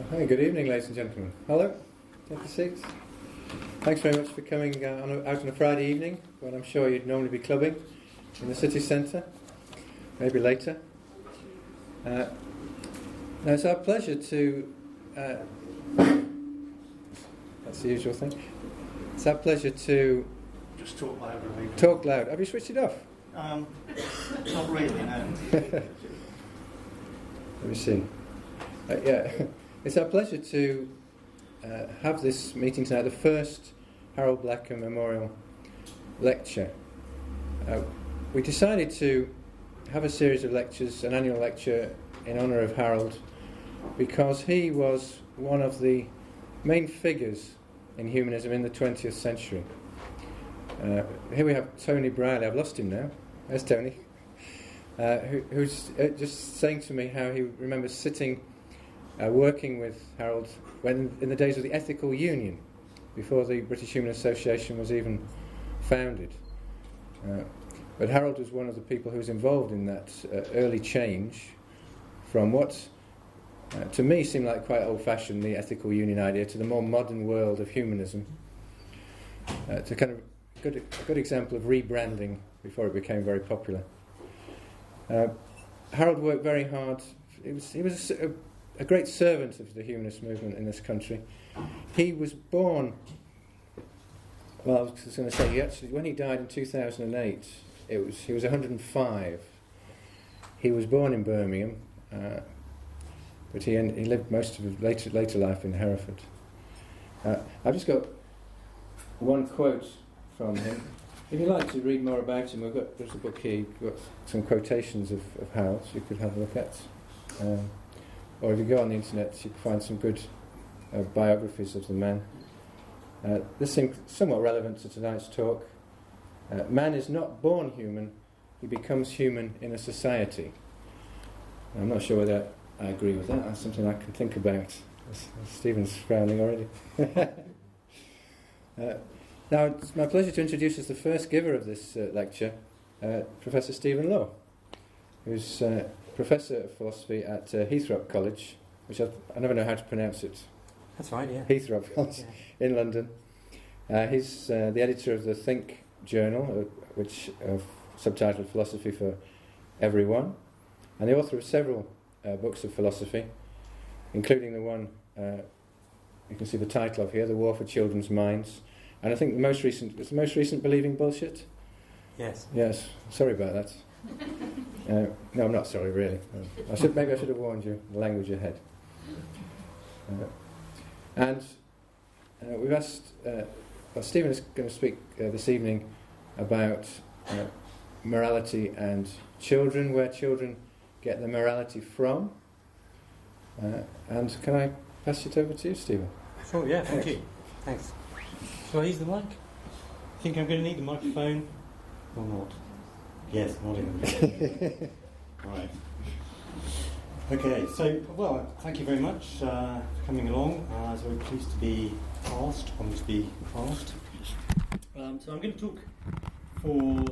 Hi, good evening, ladies and gentlemen. Hello, take your seats. Thanks very much for coming out on a Friday evening when I'm sure you'd normally be clubbing in the city centre, maybe later. Now it's our pleasure to, that's the usual thing, it's our pleasure to just talk loud. Talk loud. Have you switched it off? Not really, no. Let me see. Yeah, it's our pleasure to have this meeting tonight, the first Harold Blackham Memorial Lecture. We decided to have a series of lectures, an annual lecture in honour of Harold, because he was one of the main figures in humanism in the 20th century. Here we have Tony Brierley. I've lost him now. There's Tony. Who's just saying to me how he remembers sitting working with Harold when in the days of the Ethical Union, before the British Human Association was even founded. But Harold was one of the people who was involved in that early change from what to me seemed like quite old-fashioned, the Ethical Union idea, to the more modern world of humanism, to kind of a good example of rebranding before it became very popular. Harold worked very hard. He was a great servant of the humanist movement in this country. He was born, well, I was going to say, when he died in 2008, he was 105. He was born in Birmingham, but he lived most of his later life in Hereford. I've just got one quote from him. If you'd like to read more about him, there's a book here. We've got some quotations of Harold you could have a look at. Or if you go on the internet, you can find some good biographies of the man. This seems somewhat relevant to tonight's talk. Man is not born human, he becomes human in a society. I'm not sure whether I agree with that. That's something I can think about. Stephen's frowning already. Now, it's my pleasure to introduce as the first giver of this lecture, Professor Stephen Lowe, who's Professor of Philosophy at Heathrop College, which I never know how to pronounce it. That's right, yeah. Heathrop College in London. He's the editor of the Think journal, which subtitled Philosophy for Everyone, and the author of several books of philosophy, including the one you can see the title of here, The War for Children's Minds. And I think the most recent Believing Bullshit? Yes. Yes. Sorry about that. No, I'm not sorry, really. Maybe I should have warned you the language ahead. And we've asked... Stephen is going to speak this evening about morality and children, where children get their morality from. And can I pass it over to you, Stephen? Sure, yeah, thank you. Thanks. Shall I use the mic? Think I'm going to need the microphone or not? Yes, nodding. Right. Okay, so, well, thank you very much for coming along. I was very pleased to be asked, honoured to be asked. So I'm going to talk for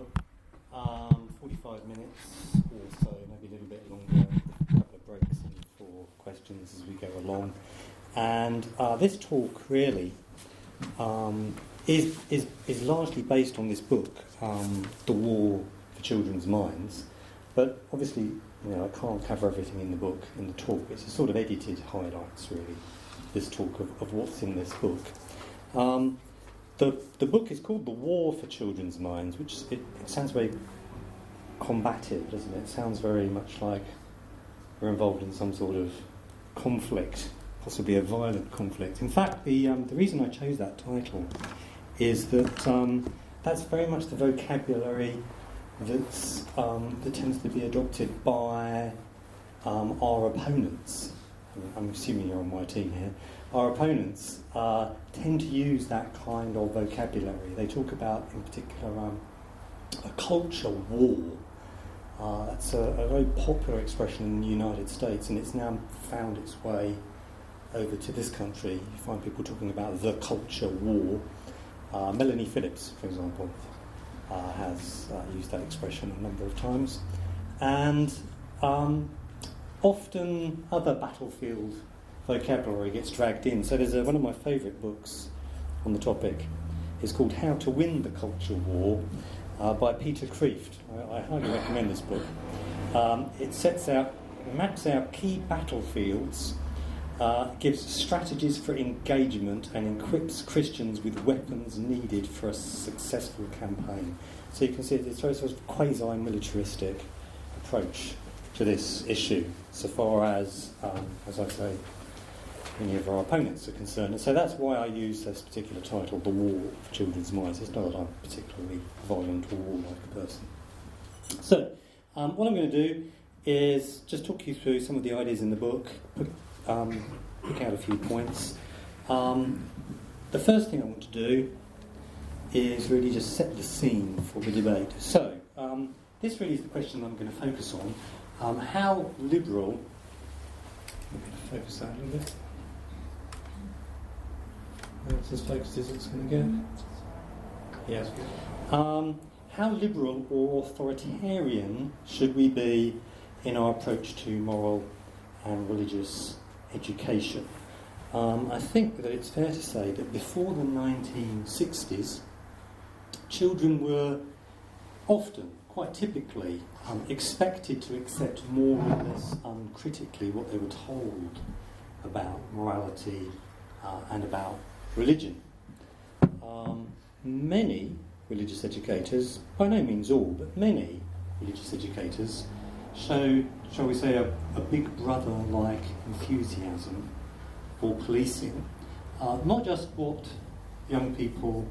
45 minutes or so, maybe a little bit longer, a couple of breaks and for questions as we go along. And this talk really is largely based on this book, The War for Children's Minds. But obviously, I can't cover everything in the book, in the talk. It's a sort of edited highlights, really, this talk of what's in this book. The book is called The War for Children's Minds, which it sounds very combative, doesn't it? It sounds very much like we're involved in some sort of conflict, possibly a violent conflict. In fact, the reason I chose that title is that that's very much the vocabulary that tends to be adopted by our opponents. I'm assuming you're on my team here. Our opponents tend to use that kind of vocabulary. They talk about, in particular, a culture war. That's a very popular expression in the United States, and it's now found its way over to this country. You find people talking about the culture war. Melanie Phillips, for example, has used that expression a number of times. And often other battlefield vocabulary gets dragged in. So there's one of my favourite books on the topic. It's called How to Win the Culture War by Peter Kreeft. I highly recommend this book. It maps out key battlefields, gives strategies for engagement, and equips Christians with weapons needed for a successful campaign. So you can see it's a very sort of quasi-militaristic approach to this issue, so far as I say, many of our opponents are concerned. And so that's why I use this particular title, The War of Children's Minds. It's not that I'm particularly violent or warlike person. So, what I'm going to do is just talk you through some of the ideas in the book, pick out a few points. The first thing I want to do is really just set the scene for the debate. So, this really is the question I'm going to focus on. How liberal... I'm going to focus that a little bit. That's as focused as it's going to get. Yes. How liberal or authoritarian should we be in our approach to moral and religious education? I think that it's fair to say that before the 1960s, children were often, quite typically, expected to accept more or less uncritically what they were told about morality and about religion. Many religious educators, by no means all, but many religious educators show, shall we say, a big brother-like enthusiasm for policing. Not just what young people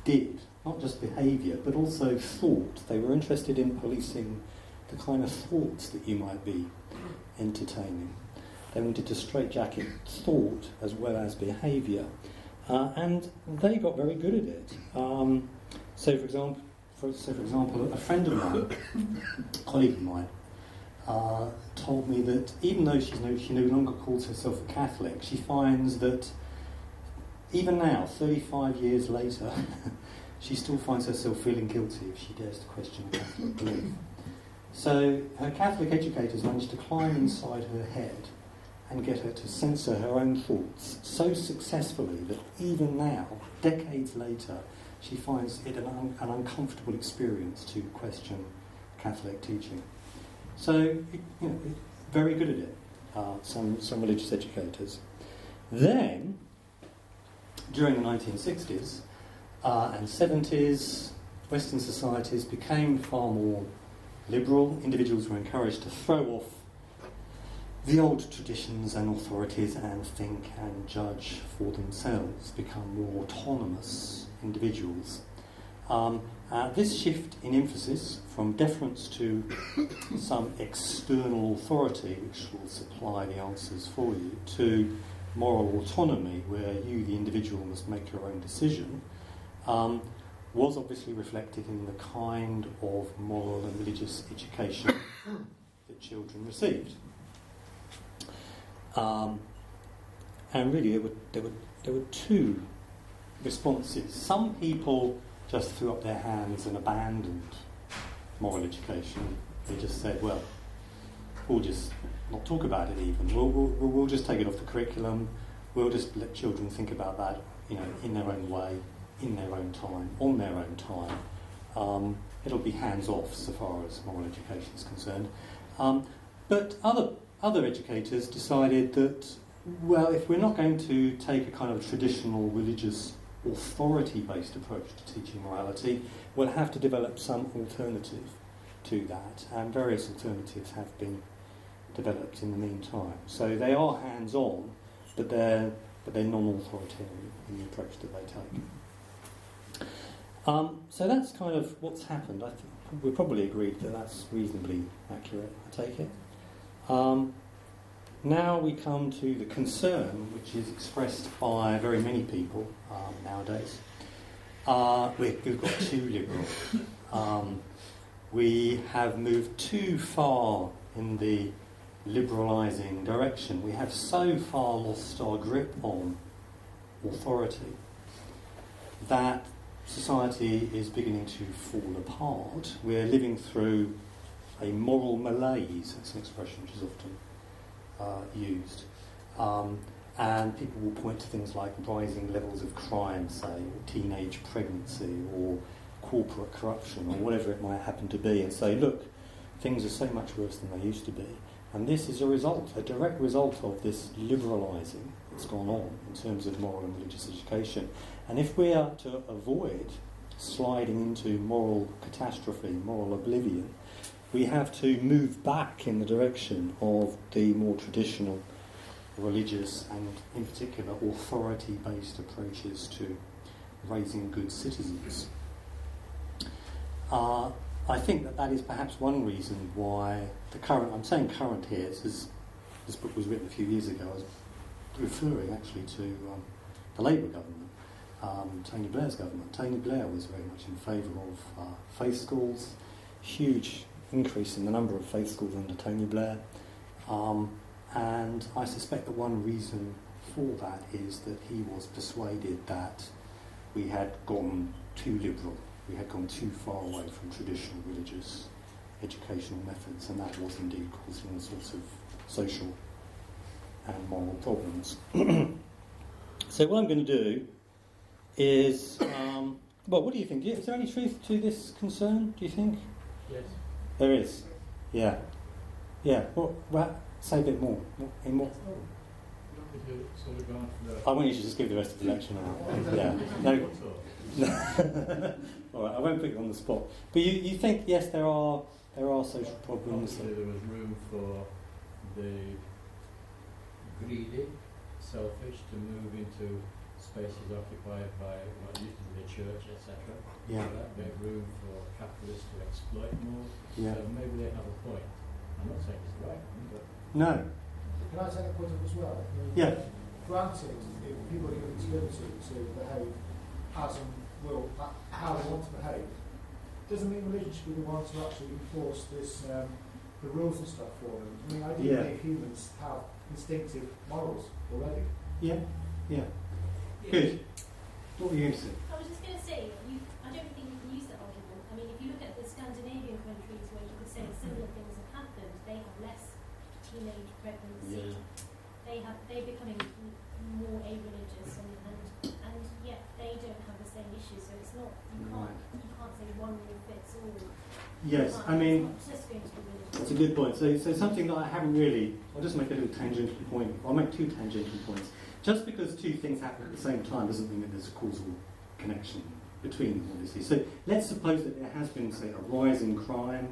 did, not just behaviour, but also thought. They were interested in policing the kind of thoughts that you might be entertaining. They wanted to straitjacket thought as well as behaviour. And they got very good at it. So, for example, a friend of mine, a colleague of mine, told me that even though she no longer calls herself a Catholic, she finds that even now, 35 years later, she still finds herself feeling guilty if she dares to question Catholic belief. So her Catholic educators managed to climb inside her head and get her to censor her own thoughts so successfully that even now, decades later, she finds it an uncomfortable experience to question Catholic teaching. So, very good at it, some religious educators. Then, during the 1960s and 70s, Western societies became far more liberal. Individuals were encouraged to throw off the old traditions and authorities and think and judge for themselves, become more autonomous individuals. This shift in emphasis from deference to some external authority which will supply the answers for you to moral autonomy where you, the individual, must make your own decision was obviously reflected in the kind of moral and religious education that children received. And really there were two responses. Some people just threw up their hands and abandoned moral education. They just said, well, we'll just not talk about it even. We'll just take it off the curriculum. We'll just let children think about that, in their own way, in their own time, on their own time. It'll be hands-off so far as moral education is concerned. But other educators decided that, well, if we're not going to take a kind of traditional religious authority-based approach to teaching morality, we'll have to develop some alternative to that, and various alternatives have been developed in the meantime. So they are hands-on, but they're non-authoritarian in the approach that they take. So that's kind of what's happened. I think we probably agreed that that's reasonably accurate, I take it. Now we come to the concern which is expressed by very many people nowadays. We've got too liberal. We have moved too far in the liberalising direction. We have so far lost our grip on authority that society is beginning to fall apart. We're living through a moral malaise. That's an expression which is often used. And people will point to things like rising levels of crime, say, or teenage pregnancy, or corporate corruption, or whatever it might happen to be, and say, look, things are so much worse than they used to be. And this is a direct result of this liberalising that's gone on in terms of moral and religious education. And if we are to avoid sliding into moral catastrophe, moral oblivion, we have to move back in the direction of the more traditional religious and, in particular, authority-based approaches to raising good citizens. I think that is perhaps one reason why I'm saying current here, this book was written a few years ago, I was referring actually to the Labour government, Tony Blair's government. Tony Blair was very much in favour of faith schools, huge increase in the number of faith schools under Tony Blair, and I suspect that one reason for that is that he was persuaded that we had gone too liberal. We had gone too far away from traditional religious educational methods, and that was indeed causing all sorts of social and moral problems. So what I'm going to do is, what do you think? Is there any truth to this concern, do you think? Yes. There is? Yeah. Yeah. Say a bit more. In more. I want you to just give the rest of the lecture now. Yeah. No. All right, I won't put you on the spot. But you think, yes, there are social problems. Obviously, there was room for the greedy, selfish to move into spaces occupied by what used to be the church, etc. Yeah. So that made room for capitalists to exploit more. Yeah. So maybe they have a point. I'm not saying it's the right one, but... No. Can I take a point up as well? Yeah. Granted, if people are given liberty to behave as and will, how they want to behave, doesn't mean religion should be the one to actually enforce the rules and stuff for them. I mean, I do believe humans have instinctive morals already. Yeah. Good. What were you going to say? I was just going to say, I don't think you can use that argument. I mean, if you look at the Scandinavian countries where you could say similar things have happened, they have less teenage pregnancy. Yeah. They're becoming more a-religious, and yet they don't have the same issues. So it's not, you can't say one rule fits all. Yes, I mean, it's just going to be religious. that's a good point. So something that I haven't really, I'll just make a little tangential point. I'll make two tangential points. Just because two things happen at the same time doesn't mean that there's a causal connection between them, obviously. So let's suppose that there has been, say, a rise in crime,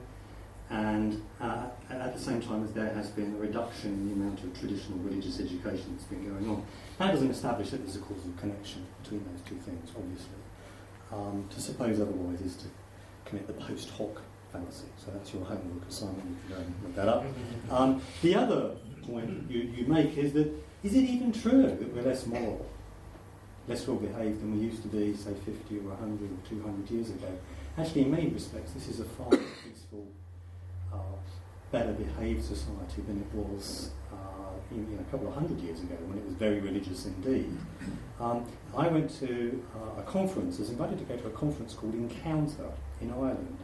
and at the same time as there has been a reduction in the amount of traditional religious education that's been going on. That doesn't establish that there's a causal connection between those two things, obviously. To suppose otherwise is to commit the post hoc fallacy. So that's your homework assignment, you can go and look that up. The other point you make is that, is it even true that we're less moral, less well behaved than we used to be, say, 50 or 100 or 200 years ago? Actually, in many respects, this is a far more peaceful, better behaved society than it was a couple of hundred years ago, when it was very religious indeed. I went to a conference, I was invited to go to a conference called Encounter in Ireland,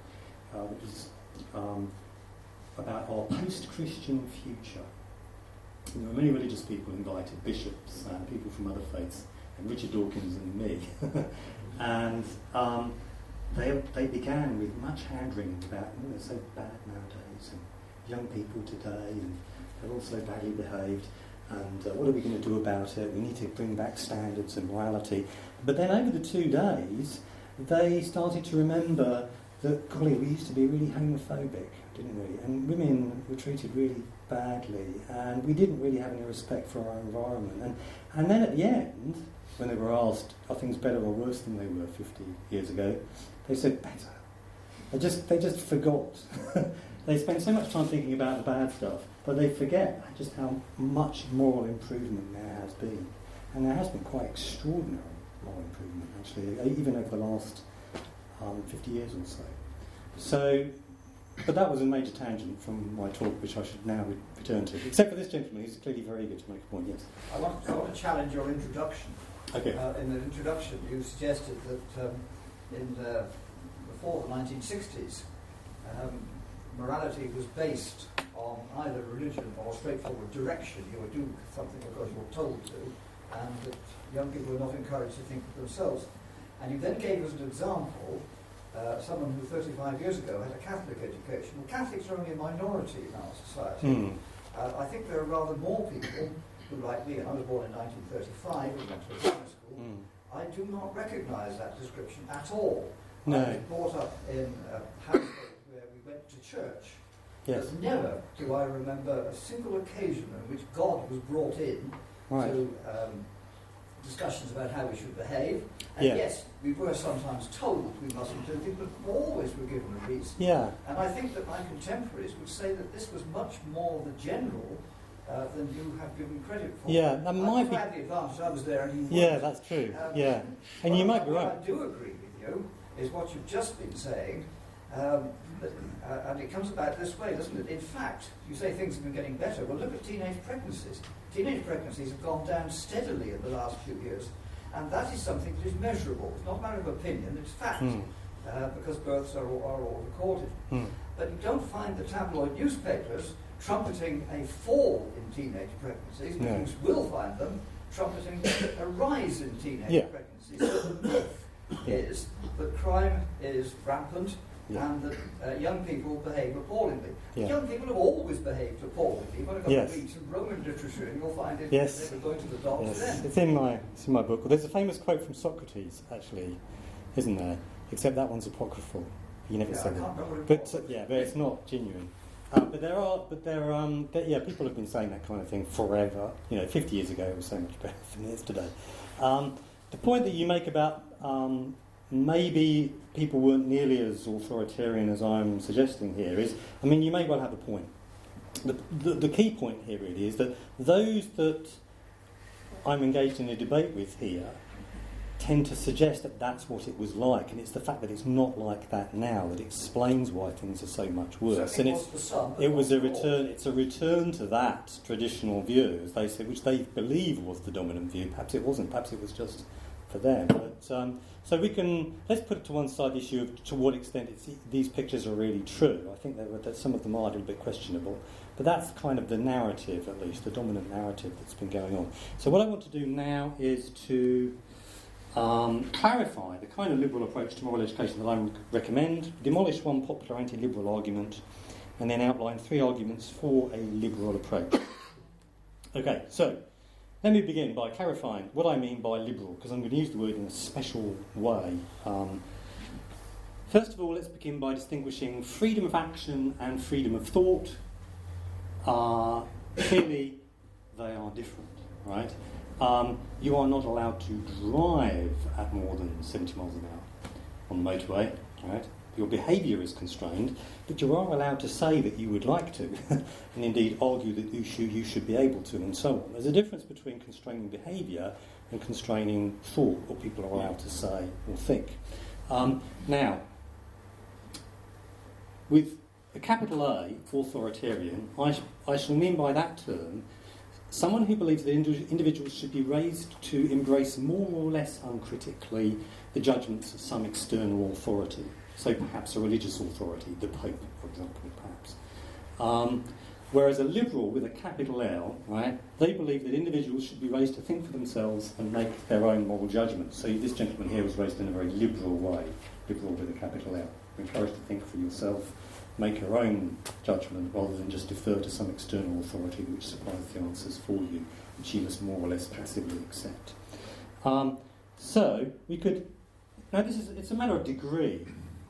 which is about our post-Christian future. There were many religious people invited, bishops and people from other faiths, and Richard Dawkins and me. And they began with much hand-wringing about, it's so bad nowadays, and young people today, and they're all so badly behaved, and what are we going to do about it? We need to bring back standards and morality. But then over the 2 days, they started to remember that, golly, we used to be really homophobic, didn't we? And women were treated really badly, and we didn't really have any respect for our environment. And then at the end, when they were asked, are things better or worse than they were 50 years ago, they said better. They just forgot. They spend so much time thinking about the bad stuff, but they forget just how much moral improvement there has been. And there has been quite extraordinary moral improvement, actually, even over the last 50 years or so. But that was a major tangent from my talk, which I should now return to. Except for this gentleman, who's clearly very good to make a point, yes. I want to challenge your introduction. Okay. In the introduction, you suggested that before the 1960s, morality was based on either religion or straightforward direction. You would do something because you're told to, and that young people were not encouraged to think for themselves. And you then gave us an example, someone who 35 years ago had a Catholic education. Well, Catholics are only a minority in our society. I think there are rather more people who, like me, and I was born in 1935 and went to a grammar school, I do not recognise that description at all. No. I was brought up in a household where we went to church. Yes. But never do I remember a single occasion in which God was brought in Right. to discussions about how we should behave. And Yeah. yes, we were sometimes told we mustn't do things, but always were given a reason. Yeah. And I think that my contemporaries would say that this was much more the general than you have given credit for. Yeah, that might be. I had the advantage I was there and you Yeah, weren't. that's true. Yeah, and you might be What right. I do agree with you is what you've just been saying, and it comes about this way, doesn't it? In fact, you say things have been getting better. Well, look at teenage pregnancies. Teenage pregnancies have gone down steadily in the last few years, and that is something that is measurable. It's not a matter of opinion, it's fact, because births are all recorded. But you don't find the tabloid newspapers trumpeting a fall in teenage pregnancies, but you will find them trumpeting a rise in teenage pregnancies. So the myth is that crime is rampant and that young people behave appallingly. Young people have always behaved appallingly. You've got to go to read some Roman literature and you'll find it they were going to the dogs then. It's in my book. Well, there's a famous quote from Socrates, actually, isn't there? Except that one's apocryphal. He never said it. But but it's not genuine. But people have been saying that kind of thing forever. 50 years ago it was so much better than it is today. The point that you make about maybe people weren't nearly as authoritarian as I'm suggesting here is, you may well have a point. The key point here really is that those that I'm engaged in a debate with here tend to suggest that that's what it was like, and it's the fact that it's not like that now that explains why things are so much worse. So It's a return to that traditional view, as they say, which they believe was the dominant view. Perhaps it wasn't. Perhaps it was just for them. But so let's put it to one side the issue of to what extent these pictures are really true. I think that some of them are a little bit questionable, but that's kind of the narrative, at least the dominant narrative that's been going on. So what I want to do now is to clarify the kind of liberal approach to moral education that I would recommend, demolish one popular anti-liberal argument, and then outline 3 arguments for a liberal approach. Okay, so let me begin by clarifying what I mean by liberal, because I'm going to use the word in a special way. First of all, let's begin by distinguishing freedom of action and freedom of thought. Clearly, they are different, right? You are not allowed to drive at more than 70 miles an hour on the motorway, right? Your behaviour is constrained, but you are allowed to say that you would like to, and indeed argue that you should be able to, and so on. There's a difference between constraining behaviour and constraining thought, what people are allowed to say or think. Now, with a capital A, authoritarian, I shall mean by that term someone who believes that individuals should be raised to embrace more or less uncritically the judgments of some external authority. So perhaps a religious authority, the Pope, for example, perhaps. Whereas a liberal with a capital L, right, they believe that individuals should be raised to think for themselves and make their own moral judgments. So this gentleman here was raised in a very liberal way, liberal with a capital L. Encouraged to think for yourself, make your own judgment rather than just defer to some external authority which supplies the answers for you, which you must more or less passively accept. So we could... Now it's a matter of degree,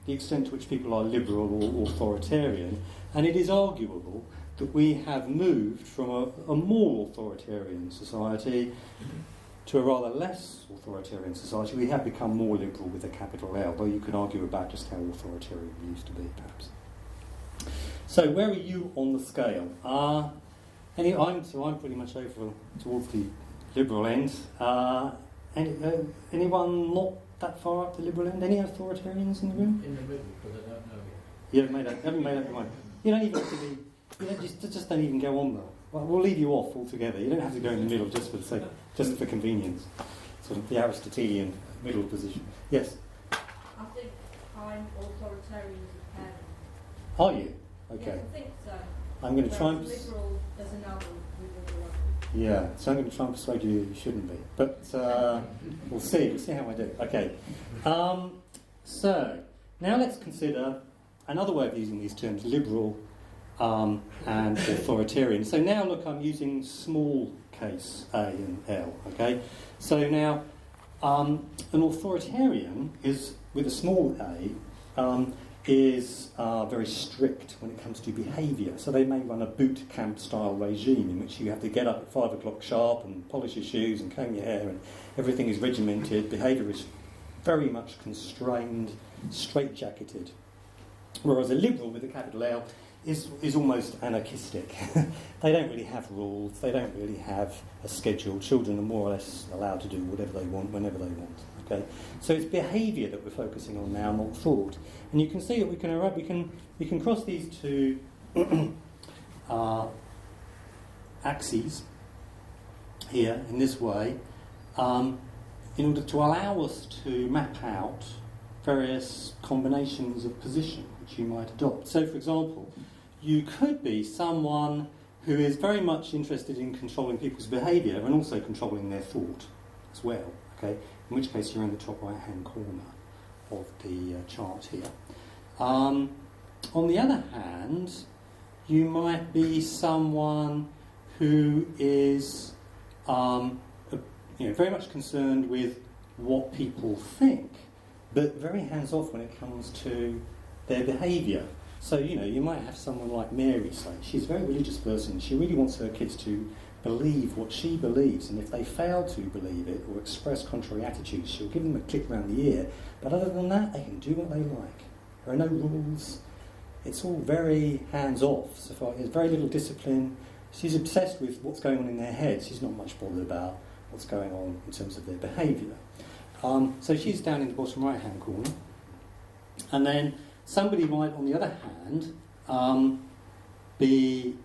the extent to which people are liberal or authoritarian, and it is arguable that we have moved from a more authoritarian society to a rather less authoritarian society. We have become more liberal with a capital L, though you can argue about just how authoritarian we used to be, perhaps. So where are you on the scale? I'm pretty much over towards the liberal end. Anyone not that far up the liberal end? Any authoritarians in the room? In the middle, because I don't know yet. You haven't made up your mind. You don't even have to be. Just don't even go on though. Well, we'll leave you off altogether. You don't have to go in the middle just for convenience. Sort of the Aristotelian middle position. Yes. I think I'm authoritarian as a parent. Are you? Okay. Yes, I think so. I'm going to try and... Liberal, there's another liberal. Yeah, so I'm going to try and persuade you shouldn't be. But we'll see. We'll see how I do. Okay. So, now let's consider another way of using these terms, liberal and authoritarian. So now, look, I'm using small case A and L, okay? So now, an authoritarian is, with a small a, is very strict when it comes to behaviour. So they may run a boot camp style regime in which you have to get up at 5 o'clock sharp and polish your shoes and comb your hair and everything is regimented. Behaviour is very much constrained, straitjacketed. Whereas a liberal with a capital L is almost anarchistic. They don't really have rules, they don't really have a schedule. Children are more or less allowed to do whatever they want, whenever they want. Okay? So it's behaviour that we're focusing on now, not thought. And you can see that we can cross these two axes here in this way in order to allow us to map out various combinations of position which you might adopt. So, for example, you could be someone who is very much interested in controlling people's behaviour and also controlling their thought as well, okay? In which case you're in the top right-hand corner of the chart here. On the other hand, you might be someone who is very much concerned with what people think, but very hands-off when it comes to their behaviour. So, you might have someone like Mary, say. She's a very religious person. She really wants her kids to believe what she believes, and if they fail to believe it or express contrary attitudes, she'll give them a click round the ear. But other than that, they can do what they like. There are no rules. It's all very hands-off. So far, there's very little discipline. She's obsessed with what's going on in their heads. She's not much bothered about what's going on in terms of their behaviour. So she's down in the bottom right-hand corner. And then somebody might, on the other hand, be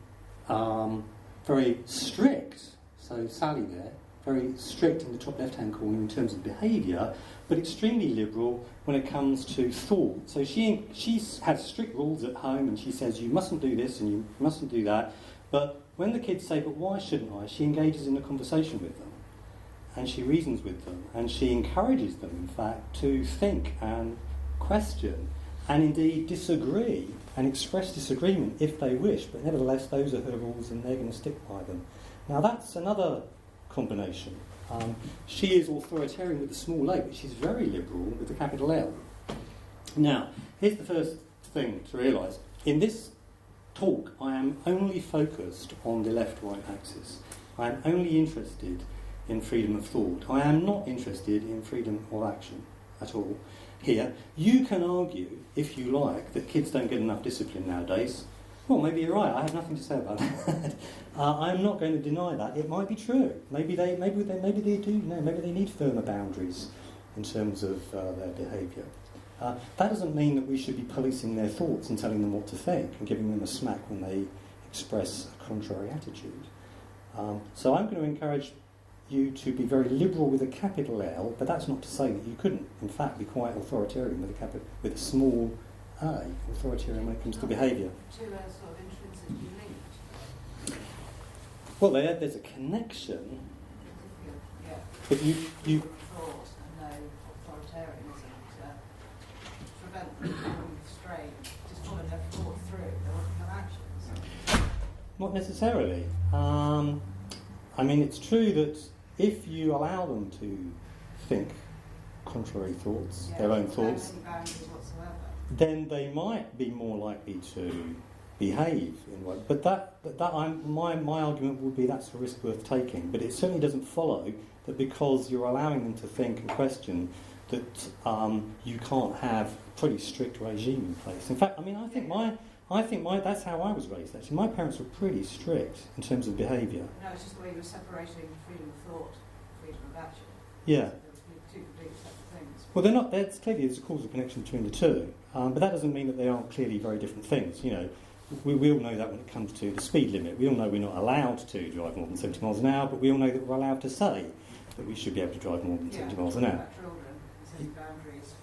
very strict. So Sally there, very strict in the top left-hand corner in terms of behaviour, but extremely liberal when it comes to thought. So she has strict rules at home, and she says you mustn't do this and you mustn't do that. But when the kids say, but why shouldn't I? She engages in a conversation with them. And she reasons with them, and she encourages them, in fact, to think and question, and indeed disagree, and express disagreement if they wish, but nevertheless those are her rules and they're going to stick by them. Now that's another combination. She is authoritarian with a small a, but she's very liberal with a capital L. Now, here's the first thing to realise. In this talk, I am only focused on the left-right axis. I am only interested in freedom of thought. I am not interested in freedom of action at all. Here, you can argue, if you like, that kids don't get enough discipline nowadays. Well, maybe you're right. I have nothing to say about that. I'm not going to deny that. It might be true. Maybe they do. Maybe they need firmer boundaries in terms of their behaviour. That doesn't mean that we should be policing their thoughts and telling them what to think and giving them a smack when they express a contrary attitude. So I'm going to encourage you to be very liberal with a capital L, but that's not to say that you couldn't, in fact, be quite authoritarian with a small a, authoritarian when it comes to behaviour. Two are sort of intrinsically linked. Well, there's a connection, Yeah. but you Thought and no authoritarianism to prevent them from straying, just following their thought through, they want to have actions. not necessarily. I mean, it's true that if you allow them to think contrary thoughts, their own thoughts, then they might be more likely to behave in one. But my argument would be that's a risk worth taking. But it certainly doesn't follow that because you're allowing them to think and question that you can't have a pretty strict regime in place. In fact, I mean, I think my that's how I was raised. Actually, my parents were pretty strict in terms of behaviour. No, it's just the way you were separating freedom of thought, freedom of action. Yeah. There was two completely separate things. Well, they're not. There's clearly a causal connection between the two, but that doesn't mean that they aren't clearly very different things. You know, we all know that when it comes to the speed limit. We all know we're not allowed to drive more than 70 miles an hour, but we all know that we're allowed to say that we should be able to drive more than 70 miles an hour. Children, setting boundaries.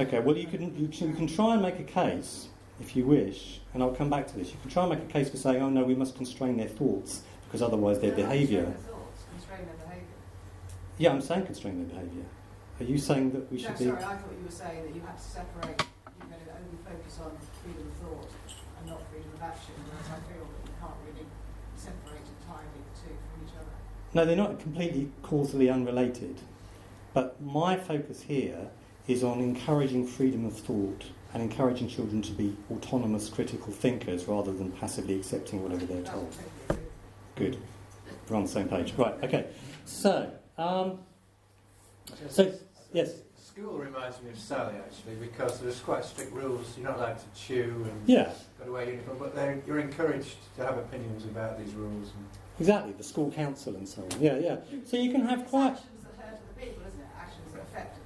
Okay, well, you can try and make a case if you wish, and I'll come back to this, you can try and make a case for saying, oh no, we must constrain their thoughts, because otherwise their behaviour... Constrain their behaviour. Yeah, I'm saying constrain their behaviour. Are you saying that we should be... Sorry, I thought you were saying that you had to separate, you're going to only focus on freedom of thought and not freedom of action, whereas I feel that you can't really separate entirely the two from each other. No, they're not completely causally unrelated. But my focus here is on encouraging freedom of thought and encouraging children to be autonomous critical thinkers rather than passively accepting whatever they're told. Good. We're on the same page. Right, okay. So, yes? School reminds me of Sally, actually, because there's quite strict rules. You're not allowed to chew and got to wear uniform, but you're encouraged to have opinions about these rules. Exactly, the school council and so on. Yeah, yeah. So you can have quite...